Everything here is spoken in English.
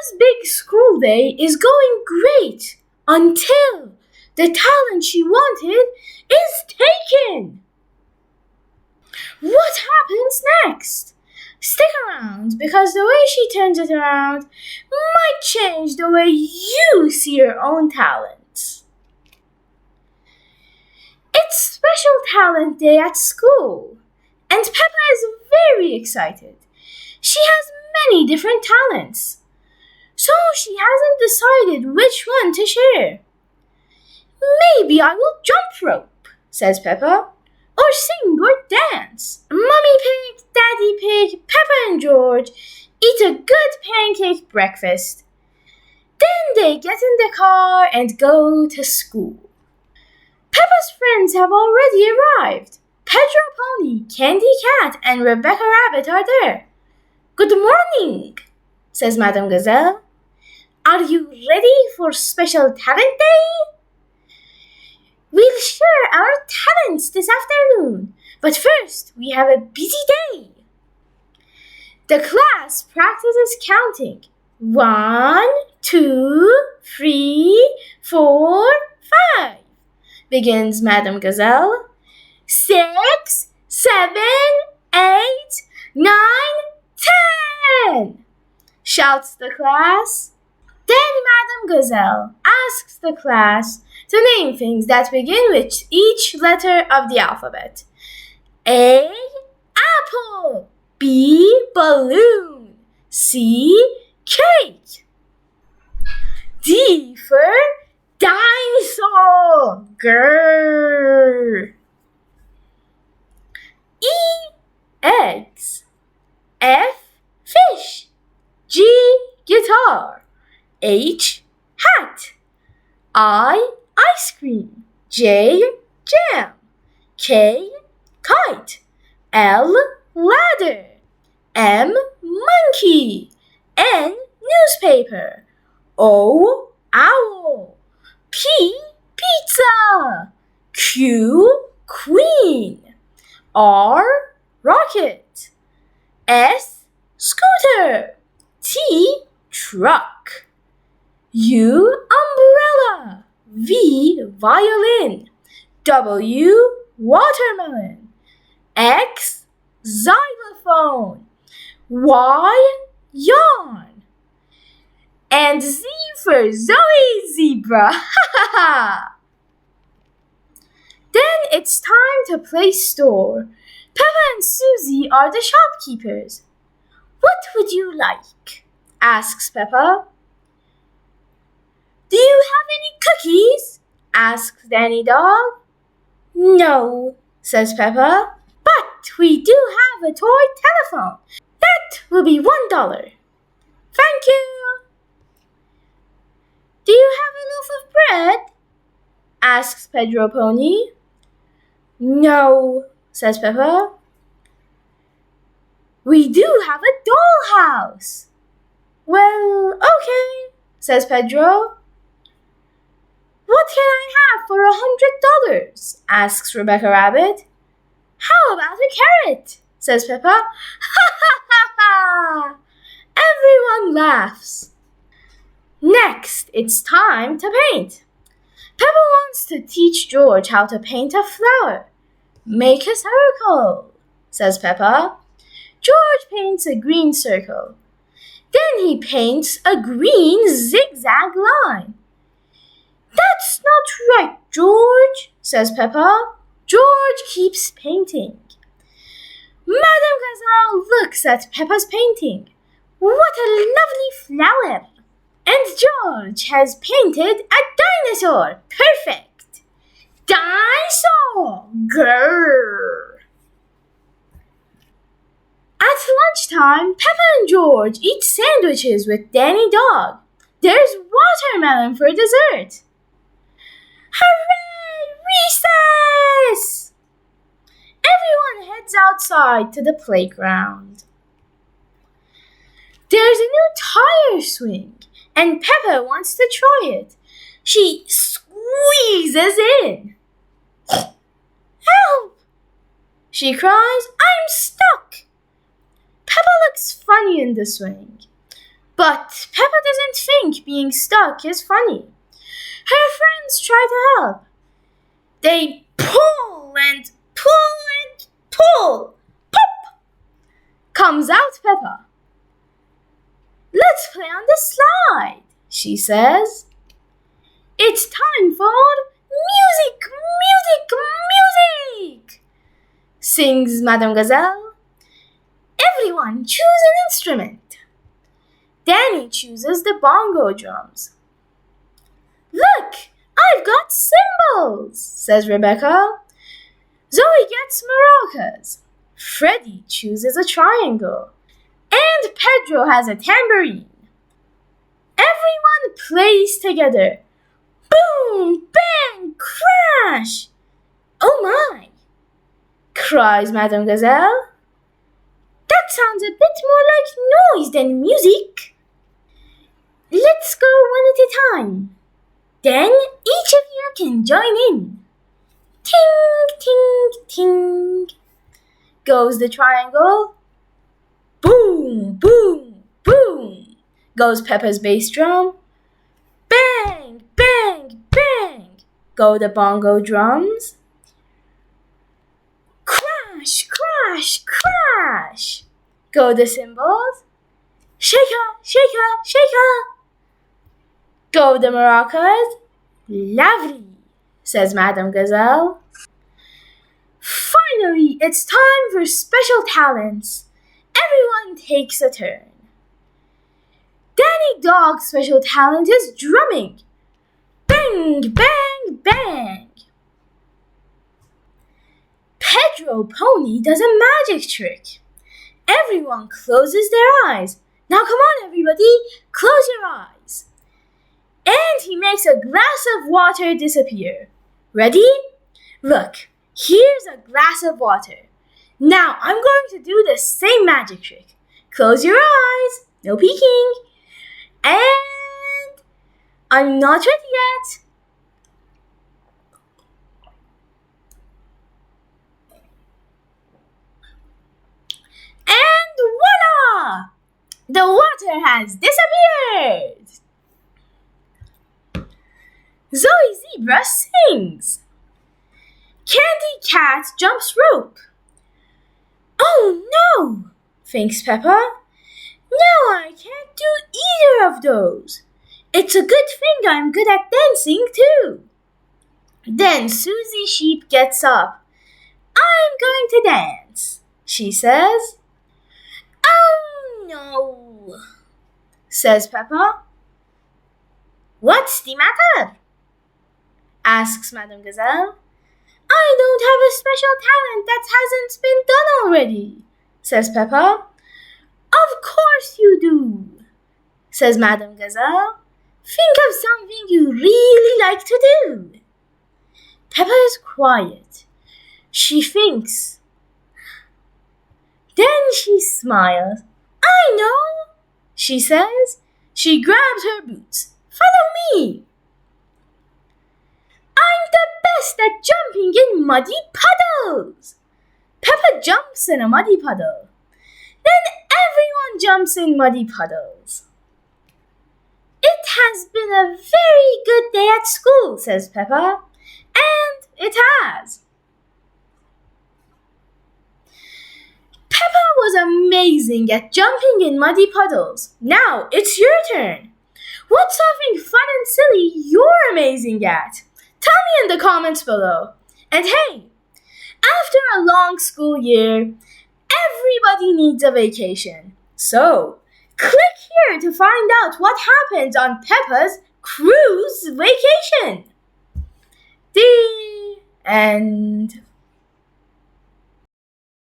Peppa's big school day is going great until the talent she wanted is taken. What happens next? Stick around because the way she turns it around might change the way you see your own talents. It's Special Talent Day at school, and Peppa is very excited. She has many different talents, so she hasn't decided which one to share. Maybe I will jump rope, says Peppa, or sing or dance. Mummy Pig, Daddy Pig, Peppa and George eat a good pancake breakfast. Then they get in the car and go to school. Peppa's friends have already arrived. Pedro Pony, Candy Cat, and Rebecca Rabbit are there. Good morning, says Madame Gazelle. Are you ready for Special Talent Day? We'll share our talents this afternoon, but first we have a busy day. The class practices counting. 1, 2, 3, 4, 5, begins Madame Gazelle. 6, 7, 8, 9, 10, shouts the class. Then Madame Gazelle asks the class to name things that begin with each letter of the alphabet. A, apple. B, balloon. C, cake. D for dinosaur. Grrr. E, eggs. F, fish. G, guitar. H, hat. I, ice cream. J, jam. K, kite. L, ladder. M, monkey. N, newspaper. O, owl. P, pizza. Q, queen. R, rocket. S, scooter. T, truck. U, umbrella. V, violin. W, watermelon. X, xylophone. Y, yarn. And Z for Zoe Zebra. Then it's time to play store. Peppa and Susie are the shopkeepers. What would you like? Asks Peppa. Do you have any cookies? Asks Danny Dog. No, says Peppa, but we do have a toy telephone. That will be $1. Thank you. Do you have a loaf of bread? Asks Pedro Pony. No, says Peppa. We do have a dollhouse. Well, okay, says Pedro. What can I have for $100? Asks Rebecca Rabbit. How about a carrot? Says Peppa. Ha ha ha ha! Everyone laughs. Next, it's time to paint. Peppa wants to teach George how to paint a flower. Make a circle, says Peppa. George paints a green circle. Then he paints a green zigzag line. That's not right, George, says Peppa. George keeps painting. Madame Gazelle looks at Peppa's painting. What a lovely flower! And George has painted a dinosaur. Perfect! Dinosaur! Grrr! At lunchtime, Peppa and George eat sandwiches with Danny Dog. There's watermelon for dessert. Hooray! Recess! Everyone heads outside to the playground. There's a new tire swing, and Peppa wants to try it. She squeezes in. Help! She cries, I'm stuck. Peppa looks funny in the swing. But Peppa doesn't think being stuck is funny. Her friends try to help. They pull and pull and pull. Pop! Comes out Peppa. Let's play on the slide, she says. It's time for music, music, music, sings Madame Gazelle. Everyone choose an instrument. Danny chooses the bongo drums. Look, I've got cymbals, says Rebecca. Zoe gets maracas. Freddie chooses a triangle. And Pedro has a tambourine. Everyone plays together. Boom, bang, crash. Oh my, cries Madame Gazelle. That sounds a bit more like noise than music. Let's go one at a time. Then each of you can join in. Ting, ting, ting, goes the triangle. Boom, boom, boom, goes Peppa's bass drum. Bang, bang, bang, go the bongo drums. Crash, crash, crash, go the cymbals. Shaker, shaker, shaker, go the maracas. Lovely, says Madame Gazelle. Finally, it's time for special talents. Everyone takes a turn. Danny Dog's special talent is drumming. Bang, bang, bang. Pedro Pony does a magic trick. Everyone closes their eyes. Now come on, everybody, close your eyes. And he makes a glass of water disappear. Ready? Look, here's a glass of water. Now I'm going to do the same magic trick. Close your eyes, no peeking. And I'm not ready yet. And voila! The water has disappeared. Zoe Zebra sings. Candy Cat jumps rope. Oh no, thinks Peppa. Now I can't do either of those. It's a good thing I'm good at dancing too. Then Susie Sheep gets up. I'm going to dance, she says. Oh no, says Peppa. What's the matter? Asks Madame Gazelle. I don't have a special talent that hasn't been done already, says Peppa. Of course you do, says Madame Gazelle. Think of something you really like to do. Peppa is quiet. She thinks. Then she smiles. I know, she says. She grabs her boots. Follow me. I'm the best at jumping in muddy puddles. Peppa jumps in a muddy puddle. Then everyone jumps in muddy puddles. It has been a very good day at school, says Peppa. And it has. Peppa was amazing at jumping in muddy puddles. Now it's your turn. What's something fun and silly you're amazing at? Tell me in the comments below. And hey, after a long school year, everybody needs a vacation. So, click here to find out what happens on Peppa's cruise vacation. The end.